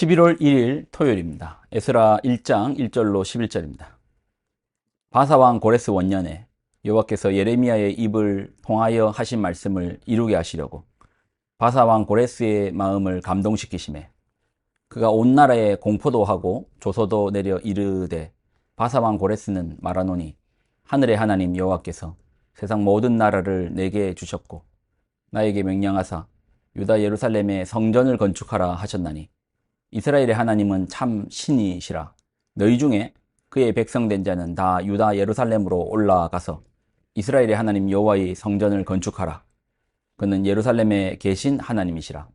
11월 1일 토요일입니다. 에스라 1장 1절로 11절입니다. 바사왕 고레스 원년에 여호와께서 예레미야의 입을 통하여 하신 말씀을 이루게 하시려고 바사왕 고레스의 마음을 감동시키심에 그가 온 나라에 공포도 하고 조소도 내려 이르되 바사왕 고레스는 말하노니 하늘의 하나님 여호와께서 세상 모든 나라를 내게 주셨고 나에게 명령하사 유다 예루살렘에 성전을 건축하라 하셨나니 이스라엘의 하나님은 참 신이시라. 너희 중에 그의 백성된 자는 다 유다 예루살렘으로 올라가서 이스라엘의 하나님 여호와의 성전을 건축하라. 그는 예루살렘에 계신 하나님이시라.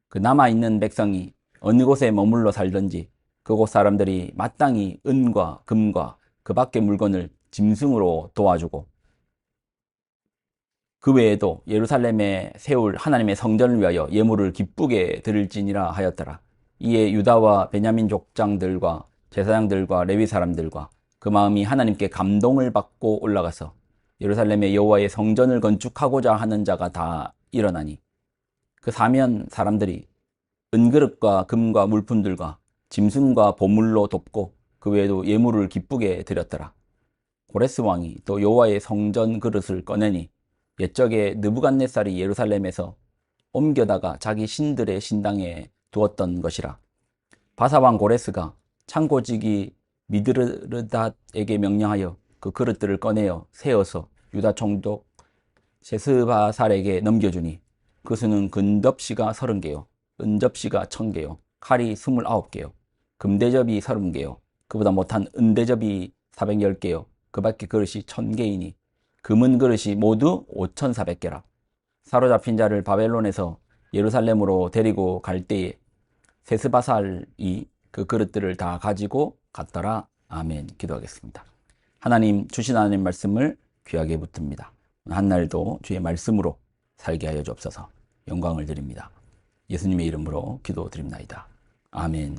그 남아있는 백성이 어느 곳에 머물러 살든지 그곳 사람들이 마땅히 은과 금과 그 밖의 물건을 짐승으로 도와주고 그 외에도 예루살렘에 세울 하나님의 성전을 위하여 예물을 기쁘게 드릴지니라 하였더라. 이에 유다와 베냐민 족장들과 제사장들과 레위 사람들과 그 마음이 하나님께 감동을 받고 올라가서 예루살렘의 여호와의 성전을 건축하고자 하는 자가 다 일어나니 그 사면 사람들이 은그릇과 금과 물품들과 짐승과 보물로 돕고 그 외에도 예물을 기쁘게 드렸더라. 고레스 왕이 또 여호와의 성전 그릇을 꺼내니 옛적에 느부갓네살이 예루살렘에서 옮겨다가 자기 신들의 신당에 두었던 것이라. 바사왕 고레스가 창고지기 미드르닷에게 명령하여 그 그릇들을 꺼내어 세어서 유다 총독 세스바살에게 넘겨주니 그 수는 금접시가 30개요 은접시가 1000개요 칼이 29개요 금대접이 30개요 그보다 못한 은대접이 410개요 그 밖에 그릇이 1000개이니 금은 그릇이 모두 5400개라. 사로잡힌 자를 바벨론에서 예루살렘으로 데리고 갈 때에 세스바살이 그 그릇들을 다 가지고 갔더라. 아멘. 기도하겠습니다. 하나님, 주신 하나님 말씀을 귀하게 붙듭니다. 한날도 주의 말씀으로 살게 하여 주옵소서. 영광을 드립니다. 예수님의 이름으로 기도드립나이다. 아멘.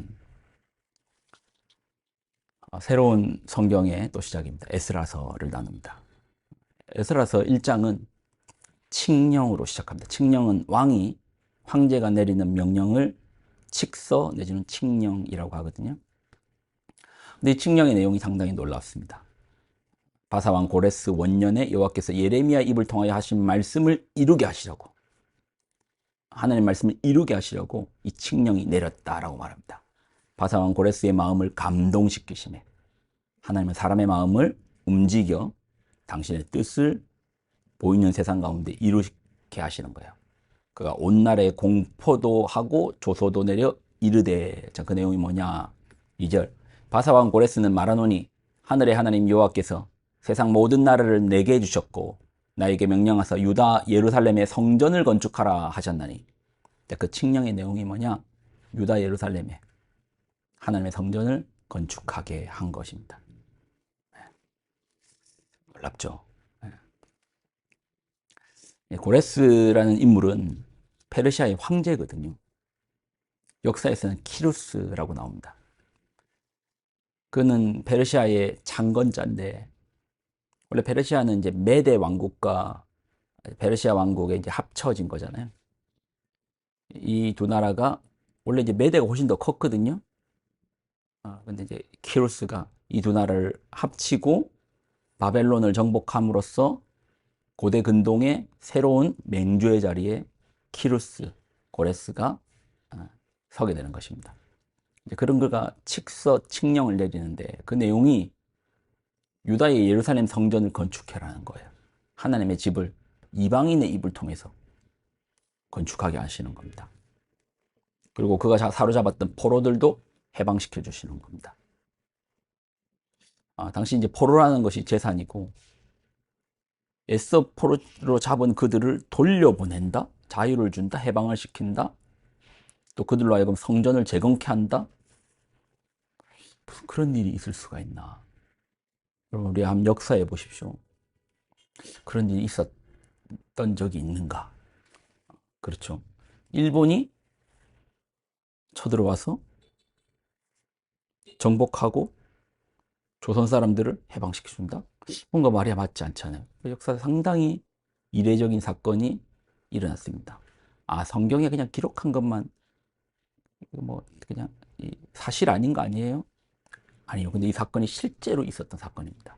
새로운 성경의 또 시작입니다. 에스라서를 나눕니다. 에스라서 1장은 칙령으로 시작합니다. 칙령은 왕이 황제가 내리는 명령을 칙서 내지는 칙령이라고 하거든요. 근데 이 칙령의 내용이 상당히 놀랍습니다. 바사왕 고레스 원년에 여호와께서 예레미야 입을 통하여 하신 말씀을 이루게 하시려고 하나님의 말씀을 이루게 하시려고 이 칙령이 내렸다라고 말합니다. 바사왕 고레스의 마음을 감동시키심에 하나님은 사람의 마음을 움직여 당신의 뜻을 보이는 세상 가운데 이루게 하시는 거예요. 그가 온 나라에 공포도 하고 조소도 내려 이르되. 자, 그 내용이 뭐냐? 2절. 바사왕 고레스는 말하노니 하늘의 하나님 여호와께서 세상 모든 나라를 내게 주셨고 나에게 명령하사 유다 예루살렘에 성전을 건축하라 하셨나니. 자, 그 칙령의 내용이 뭐냐? 유다 예루살렘에 하나님의 성전을 건축하게 한 것입니다. 놀랍죠? 고레스라는 인물은 페르시아의 황제거든요. 역사에서는 키루스라고 나옵니다. 그는 페르시아의 창건자인데, 원래 페르시아는 이제 메대 왕국과 페르시아 왕국에 이제 합쳐진 거잖아요. 이 두 나라가 원래 이제 메대가 훨씬 더 컸거든요. 근데 이제 키루스가 이 두 나라를 합치고 바벨론을 정복함으로써 고대 근동의 새로운 맹주의 자리에 키루스, 고레스가 서게 되는 것입니다. 그런 그가 칙령을 내리는데 그 내용이 유다의 예루살렘 성전을 건축해라는 거예요. 하나님의 집을 이방인의 입을 통해서 건축하게 하시는 겁니다. 그리고 그가 사로잡았던 포로들도 해방시켜 주시는 겁니다. 당시 이제 포로라는 것이 재산이고 애써 포로로 잡은 그들을 돌려보낸다, 자유를 준다, 해방을 시킨다, 또 그들로 하여금 성전을 재건케 한다. 무슨 그런 일이 있을 수가 있나? 여러분, 우리 한번 역사해 보십시오. 그런 일이 있었던 적이 있는가? 그렇죠. 일본이 쳐들어와서 정복하고 조선 사람들을 해방시켜준다? 뭔가 말이 맞지 않잖아요. 역사에 상당히 이례적인 사건이 일어났습니다. 성경에 그냥 기록한 것만 그냥 사실 아닌 거 아니에요? 아니요. 근데 이 사건이 실제로 있었던 사건입니다.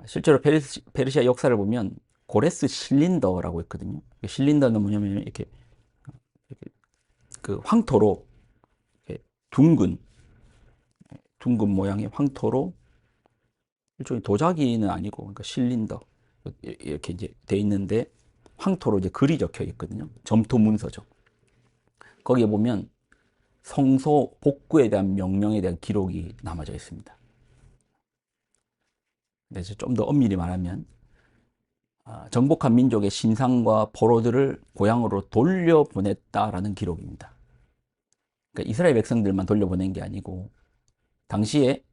실제로 페르시아 역사를 보면 고레스 실린더라고 있거든요. 실린더는 뭐냐면 이렇게 그 황토로 이렇게 둥근 모양의 황토로 일종의 도자기는 아니고 그러니까 실린더 이렇게 이제 돼 있는데 황토로 이제 글이 적혀 있거든요. 점토 문서죠. 거기에 보면 성소 복구에 대한 명령에 대한 기록이 남아져 있습니다. 그래서 좀 더 엄밀히 말하면 정복한 민족의 신상과 포로들을 고향으로 돌려보냈다라는 기록입니다. 그러니까 이스라엘 백성들만 돌려보낸 게 아니고 당시에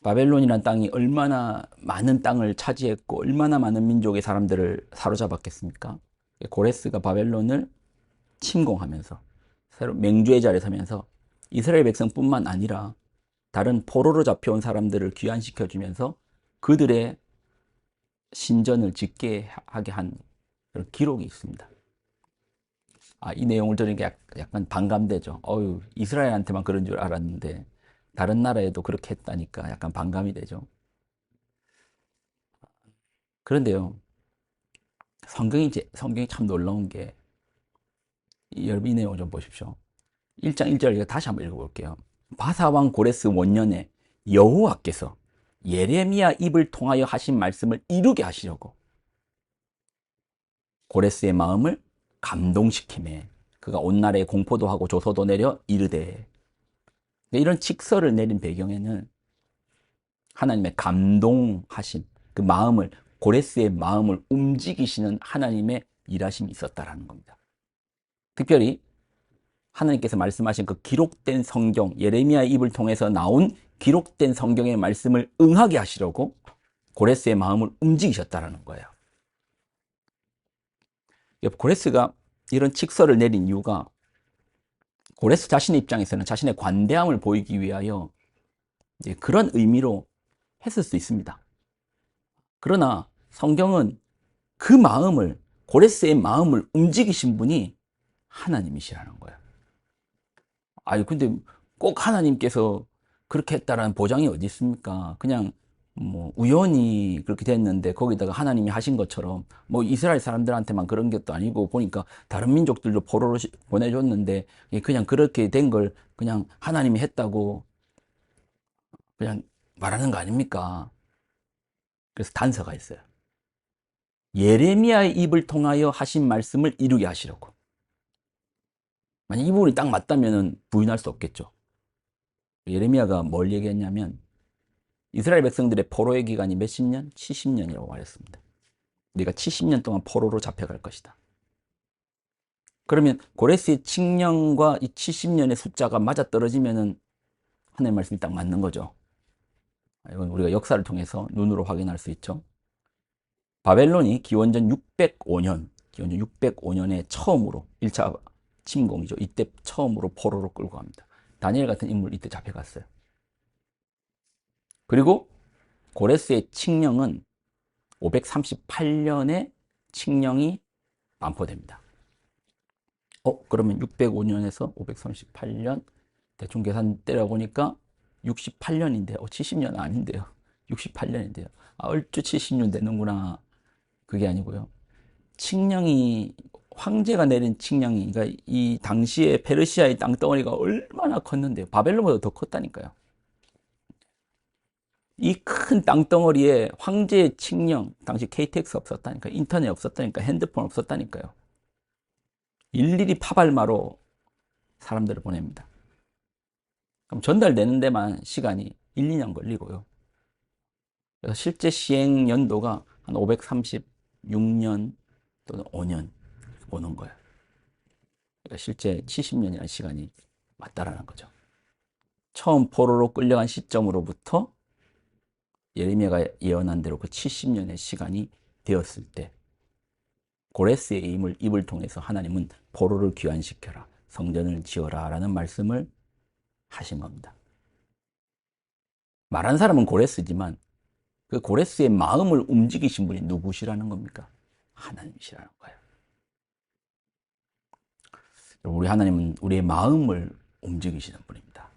바벨론이라는 땅이 얼마나 많은 땅을 차지했고 얼마나 많은 민족의 사람들을 사로잡았겠습니까? 고레스가 바벨론을 침공하면서 새로 맹주의 자리에 서면서 이스라엘 백성뿐만 아니라 다른 포로로 잡혀온 사람들을 귀환시켜주면서 그들의 신전을 짓게 하게 한 그런 기록이 있습니다. 이 내용을 들으니까 약간 반감되죠. 이스라엘한테만 그런 줄 알았는데 다른 나라에도 그렇게 했다니까 약간 반감이 되죠. 그런데요, 성경이 참 놀라운 게, 여러분 이 내용을 좀 보십시오. 1장 1절 다시 한번 읽어볼게요. 바사왕 고레스 원년에 여호와께서 예레미야 입을 통하여 하신 말씀을 이루게 하시려고 고레스의 마음을 감동시키매 그가 온날에 공포도 하고 조서도 내려 이르되. 이런 직서를 내린 배경에는 하나님의 감동하심, 그 마음을, 고레스의 마음을 움직이시는 하나님의 일하심이 있었다라는 겁니다. 특별히 하나님께서 말씀하신 그 기록된 성경, 예레미야의 입을 통해서 나온 기록된 성경의 말씀을 응하게 하시려고 고레스의 마음을 움직이셨다라는 거예요. 고레스가 이런 직서를 내린 이유가 고레스 자신의 입장에서는 자신의 관대함을 보이기 위하여 그런 의미로 했을 수 있습니다. 그러나 성경은 그 마음을, 고레스의 마음을 움직이신 분이 하나님이시라는 거예요. 근데 꼭 하나님께서 그렇게 했다라는 보장이 어디 있습니까? 그냥 뭐 우연히 그렇게 됐는데 거기다가 하나님이 하신 것처럼 뭐 이스라엘 사람들한테만 그런 것도 아니고 보니까 다른 민족들도 포로로 보내줬는데 그냥 그렇게 된 걸 그냥 하나님이 했다고 그냥 말하는 거 아닙니까? 그래서 단서가 있어요. 예레미야의 입을 통하여 하신 말씀을 이루게 하시려고. 만약 이 부분이 딱 맞다면 부인할 수 없겠죠. 예레미야가 뭘 얘기했냐면 이스라엘 백성들의 포로의 기간이 몇십 년? 70년이라고 말했습니다. 네가 70년 동안 포로로 잡혀갈 것이다. 그러면 고레스의 칙령과 이 70년의 숫자가 맞아떨어지면 하나님의 말씀이 딱 맞는 거죠. 이건 우리가 역사를 통해서 눈으로 확인할 수 있죠. 바벨론이 기원전 605년에 처음으로 1차 침공이죠. 이때 처음으로 포로로 끌고 갑니다. 다니엘 같은 인물 이때 잡혀갔어요. 그리고 고레스의 칙령은 538년에 칙령이 반포됩니다. 그러면 605년에서 538년 대충 계산 때려보니까 68년인데 70년 아닌데요. 68년인데요. 얼추 70년 되는구나. 그게 아니고요. 칙령이 황제가 내린 칙령이 그러니까 이 당시에 페르시아의 땅덩어리가 얼마나 컸는데요. 바벨론보다 더 컸다니까요. 이 큰 땅덩어리에 황제의 칙령, 당시 KTX 없었다니까, 인터넷 없었다니까, 핸드폰 없었다니까요. 일일이 파발마로 사람들을 보냅니다. 그럼 전달되는 데만 시간이 1, 2년 걸리고요. 그래서 실제 시행 연도가 한 536년 또는 5년 오는 거예요. 그러니까 실제 70년이라는 시간이 맞다라는 거죠. 처음 포로로 끌려간 시점으로부터 예레미야가 예언한 대로 그 70년의 시간이 되었을 때 고레스의 입을 통해서 하나님은 포로를 귀환시켜라, 성전을 지어라 라는 말씀을 하신 겁니다. 말한 사람은 고레스지만 그 고레스의 마음을 움직이신 분이 누구시라는 겁니까? 하나님이시라는 거예요. 우리 하나님은 우리의 마음을 움직이시는 분입니다.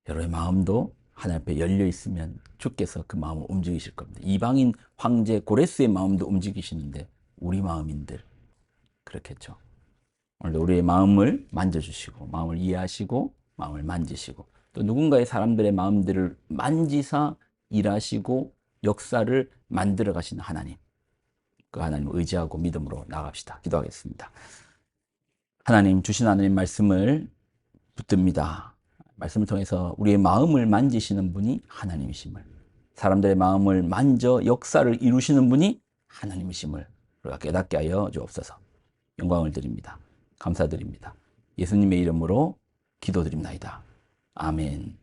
여러분의 마음도 하나님 앞에 열려 있으면 주께서 그 마음을 움직이실 겁니다. 이방인 황제 고레스의 마음도 움직이시는데 우리 마음인들 그렇겠죠. 오늘도 우리의 마음을 만져주시고 마음을 이해하시고 마음을 만지시고 또 누군가의 사람들의 마음들을 만지사 일하시고 역사를 만들어 가시는 하나님, 그 하나님을 의지하고 믿음으로 나갑시다. 기도하겠습니다. 하나님, 주신 하나님 말씀을 붙듭니다. 말씀을 통해서 우리의 마음을 만지시는 분이 하나님이심을, 사람들의 마음을 만져 역사를 이루시는 분이 하나님이심을 우리가 깨닫게 하여 주옵소서. 영광을 드립니다. 감사드립니다. 예수님의 이름으로 기도드립니다. 아멘.